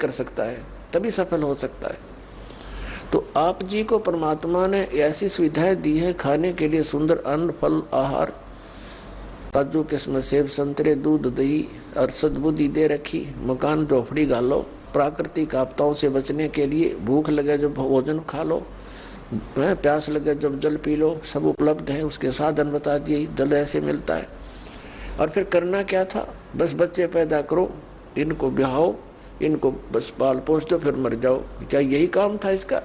कर सकता है, तभी सफल हो सकता है। तो आप जी को परमात्मा ने ऐसी सुविधाएं दी है, खाने के लिए सुंदर अन्न, फल, आहार, काजू किस्म, सेब, संतरे, दूध, दही और सद्बुद्धि दे रखी। मकान झोपड़ी गालो, प्राकृतिक आपदाओं से बचने के लिए भूख लगे जब भोजन खा लो, प्यास लगे जब जल पी लो, सब उपलब्ध है। उसके साधन बता दिए, जल ऐसे मिलता है। और फिर करना क्या था, बस बच्चे पैदा करो, इनको ब्याहो, इनको बस पाल पोस दो, फिर मर जाओ। क्या यही काम था इसका?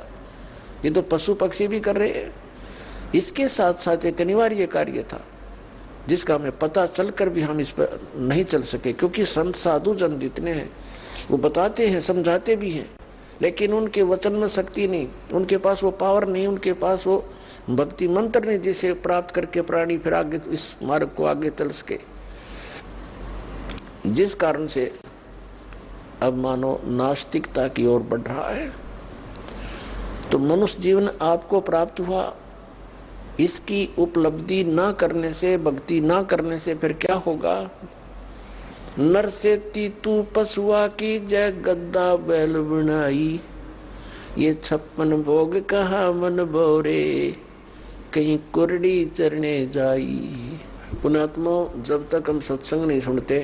ये तो पशु पक्षी भी कर रहे हैं। इसके साथ साथ एक अनिवार्य कार्य था जिसका हमें पता चलकर भी हम इस पर नहीं चल सके, क्योंकि संत साधु जन जितने हैं वो बताते हैं, समझाते भी हैं, लेकिन उनके वचन में शक्ति नहीं, उनके पास वो पावर नहीं, उनके पास वो भक्ति मंत्र नहीं जिसे प्राप्त करके प्राणी फिर आगे इस मार्ग को आगे चल सके। जिस कारण से अब मानो नास्तिकता की ओर बढ़ रहा है। तो मनुष्य जीवन आपको प्राप्त हुआ, इसकी उपलब्धि ना करने से, भक्ति ना करने से फिर क्या होगा? नर से तीतू पशुआ की जय गद्दा बैल बनाई, ये 56 भोग कहा मन बोरे, कहीं कुरड़ी चरने जाई। पुण्यात्मा, जब तक हम सत्संग नहीं सुनते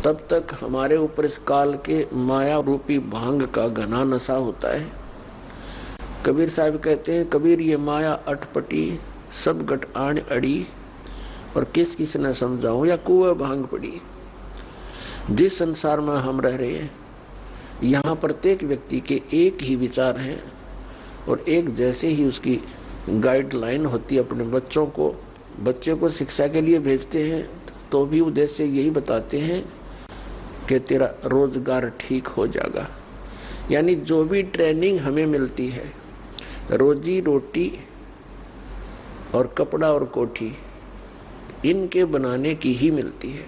तब तक हमारे ऊपर इस काल के माया रूपी भांग का घना नशा होता है। कबीर साहब कहते हैं, कबीर ये माया अटपटी, सब गट आण अड़ी, और किस किस ने समझाऊं, या कुएं भांग पड़ी। जिस संसार में हम रह रहे हैं, यहाँ प्रत्येक व्यक्ति के एक ही विचार हैं और एक जैसे ही उसकी गाइडलाइन होती है। अपने बच्चे को शिक्षा के लिए भेजते हैं तो भी उद्देश्य यही बताते हैं कि तेरा रोजगार ठीक हो जाएगा। यानी जो भी ट्रेनिंग हमें मिलती है, रोजी रोटी और कपड़ा और कोठी इनके बनाने की ही मिलती है।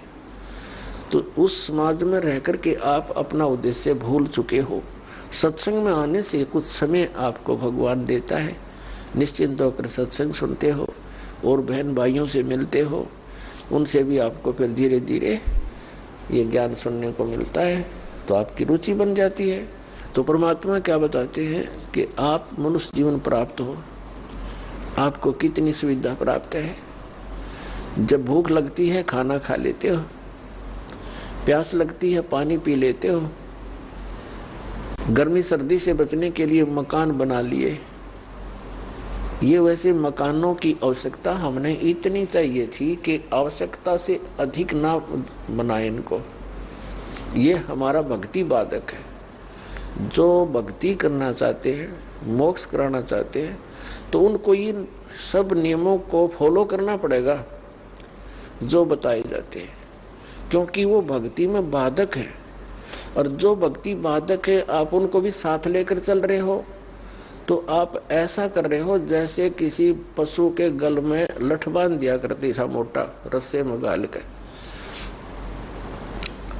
तो उस समाज में रह कर के आप अपना उद्देश्य भूल चुके हो। सत्संग में आने से कुछ समय आपको भगवान देता है, निश्चिंत होकर सत्संग सुनते हो और बहन भाइयों से मिलते हो, उनसे भी आपको फिर धीरे धीरे ये ज्ञान सुनने को मिलता है, तो आपकी रुचि बन जाती है। तो परमात्मा क्या बताते हैं कि आप मनुष्य जीवन प्राप्त हो, आपको कितनी सुविधा प्राप्त है। जब भूख लगती है खाना खा लेते हो, प्यास लगती है पानी पी लेते हो, गर्मी सर्दी से बचने के लिए मकान बना लिए। ये वैसे मकानों की आवश्यकता हमने इतनी चाहिए थी कि आवश्यकता से अधिक ना बनाए इनको। ये हमारा भक्ति बाधक है। जो भक्ति करना चाहते हैं, मोक्ष कराना चाहते हैं, तो उनको इन सब नियमों को फॉलो करना पड़ेगा जो बताए जाते हैं, क्योंकि वो भक्ति में बाधक है। और जो भक्ति बाधक है आप उनको भी साथ लेकर चल रहे हो, तो आप ऐसा कर रहे हो जैसे किसी पशु के गल में लठ बांध दिया करती सा मोटा रस्से में गाल के।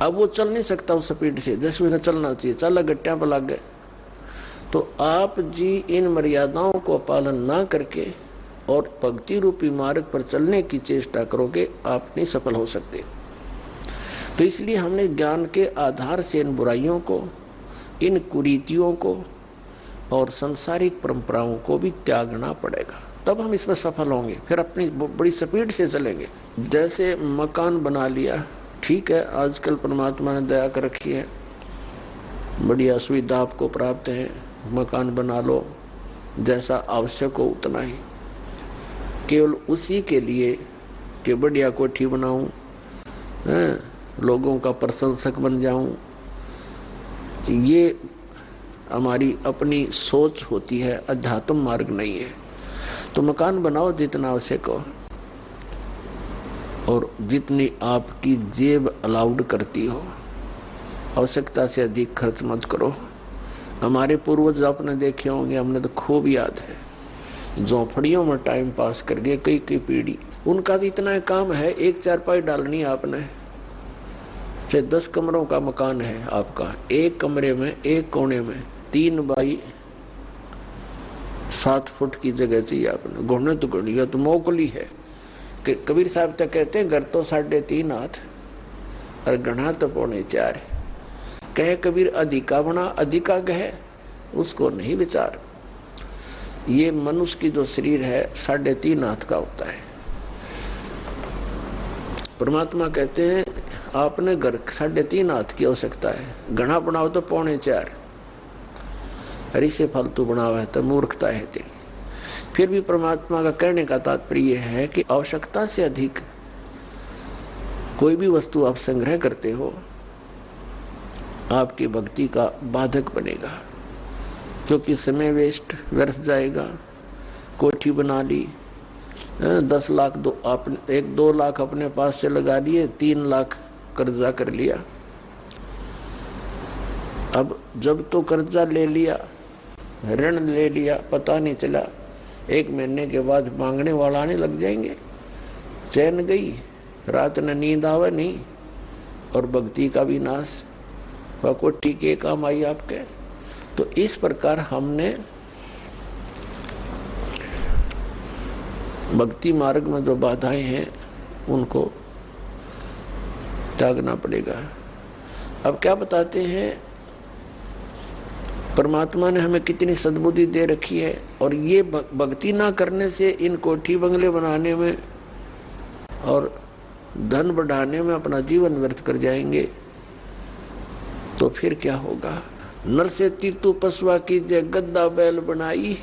अब वो चल नहीं सकता उस स्पीड से जैसे उन्हें चलना चाहिए, चल गट्टियां पर लग गए। तो आप जी इन मर्यादाओं को पालन ना करके और भक्ति रूपी मार्ग पर चलने की चेष्टा करोगे, आप नहीं सफल हो सकते। तो इसलिए हमने ज्ञान के आधार से इन बुराइयों को, इन कुरीतियों को और सांसारिक परंपराओं को भी त्यागना पड़ेगा, तब हम इसमें सफल होंगे। फिर अपनी बड़ी स्पीड से चलेंगे। जैसे मकान बना लिया, ठीक है, आजकल परमात्मा ने दया कर रखी है, बढ़िया सुविधा आपको प्राप्त है, मकान बना लो, जैसा आवश्यक हो उतना ही, केवल उसी के लिए कि बढ़िया कोठी बनाऊं, लोगों का प्रशंसक बन जाऊं। ये हमारी अपनी सोच होती है, अध्यात्म मार्ग नहीं है। तो मकान बनाओ जितना आवश्यक हो और जितनी आपकी जेब अलाउड करती हो, आवश्यकता से अधिक खर्च मत करो। हमारे पूर्वज आपने देखे होंगे, हमने तो खूब याद है, झोंपड़ियों में टाइम पास कर लिए कई पीढ़ी। उनका तो इतना काम है, एक चारपाई डालनी आपने, चाहे 10 कमरों का मकान है आपका, एक कमरे में एक कोने में 3 बाई 7 फुट की जगह चाहिए आपने। घुटने तो घुड़िया तो मोकली है। कबीर साहब तक कहते हैं घर तो 3.5 हाथ और गढ़ा तो 4.25 है। कहे कबीर अधिका बना अधिका गहे, उसको नहीं विचार। ये मनुष्य की जो शरीर है 3.5 हाथ का होता है। परमात्मा कहते हैं आपने घर 3.5 हाथ की आवश्यकता है, घना बनाओ तो 3.25। हरी से फालतू बनाओ है तो मूर्खता है तेरी। फिर भी परमात्मा का कहने का तात्पर्य है कि आवश्यकता से अधिक कोई भी वस्तु आप संग्रह करते हो आपकी भक्ति का बाधक बनेगा, क्योंकि समय वेस्ट व्यर्थ जाएगा। कोठी बना ली, 10 लाख दो आपने 1-2 लाख अपने पास से लगा लिए, 3 लाख कर्जा कर लिया। अब जब तो कर्जा ले लिया, ऋण ले लिया, पता नहीं चला 1 महीने के बाद मांगने वाला आने लग जाएंगे। चैन गई, रात न नींद आवे नहीं, और भक्ति का भी नाश। वह कोठी के काम आई आपके। तो इस प्रकार हमने भक्ति मार्ग में जो बाधाएं हैं उनको त्यागना पड़ेगा। अब क्या बताते हैं, परमात्मा ने हमें कितनी सद्बुद्धि दे रखी है, और ये भक्ति ना करने से इन कोठी बंगले बनाने में और धन बढ़ाने में अपना जीवन व्यर्थ कर जाएंगे, तो फिर क्या होगा। नर से तीतु पशुआ कीजिए गद्दा बैल बनाई,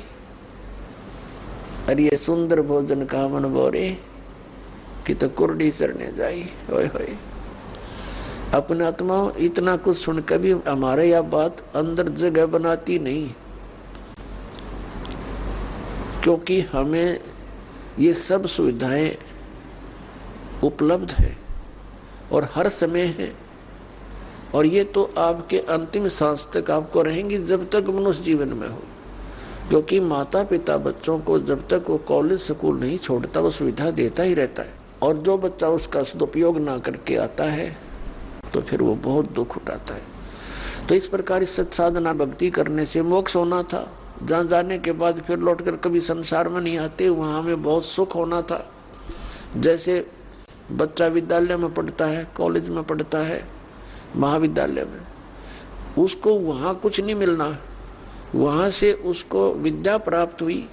अरे सुंदर भोजन का मन बोरे कि तो कुर्डी सरने जाई। ओए होए, अपने आत्मा इतना कुछ सुनकर भी हमारे यह बात अंदर जगह बनाती नहीं, क्योंकि हमें ये सब सुविधाएं उपलब्ध है और हर समय है, और ये तो आपके अंतिम सांस तक आपको रहेंगी जब तक मनुष्य जीवन में हो। क्योंकि माता पिता बच्चों को जब तक वो कॉलेज स्कूल नहीं छोड़ता वो सुविधा देता ही रहता है, और जो बच्चा उसका सदुपयोग ना करके आता है तो फिर वो बहुत दुख उठाता है। तो इस प्रकार सत्साधना भक्ति करने से मोक्ष होना था, जहाँ जाने के बाद फिर लौटकर कभी संसार में नहीं आते, वहाँ हमें बहुत सुख होना था। जैसे बच्चा विद्यालय में पढ़ता है, कॉलेज में पढ़ता है, महाविद्यालय में, उसको वहाँ कुछ नहीं मिलना, वहाँ से उसको विद्या प्राप्त हुई,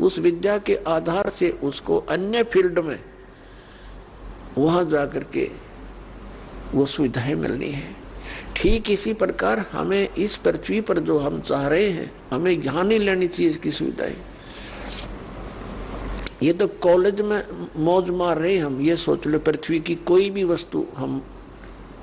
उस विद्या के आधार से उसको अन्य फील्ड में वहाँ जाकर के वो सुविधाएं मिलनी है। ठीक इसी प्रकार हमें इस पृथ्वी पर जो हम चाह रहे हैं, हमें यहाँ नहीं लेनी चाहिए इसकी सुविधाएं। ये तो कॉलेज में मौज मार रहे हैं हम, ये सोच लो पृथ्वी की कोई भी वस्तु हम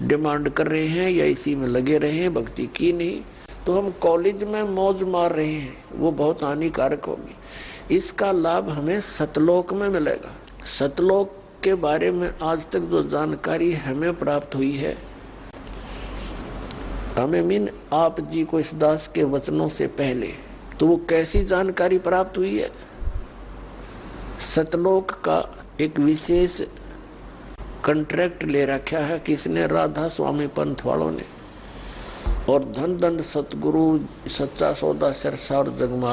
डिमांड कर रहे हैं या इसी में लगे रहे हैं, भक्ति की नहीं, तो हम कॉलेज में मौज मार रहे हैं, वो बहुत हानिकारक होगी। इसका लाभ हमें सतलोक में मिलेगा। सतलोक के बारे में आज तक जो जानकारी हमें प्राप्त हुई है, हमें मीन आप जी को इस दास के वचनों से पहले, तो वो कैसी जानकारी प्राप्त हुई है। सतलोक का एक विशेष कॉन्ट्रैक्ट ले रखा है किसने, राधा स्वामी पंथ वालों ने, और धन दंड सतगुरु सच्चा सौदा सिरसा और जगमा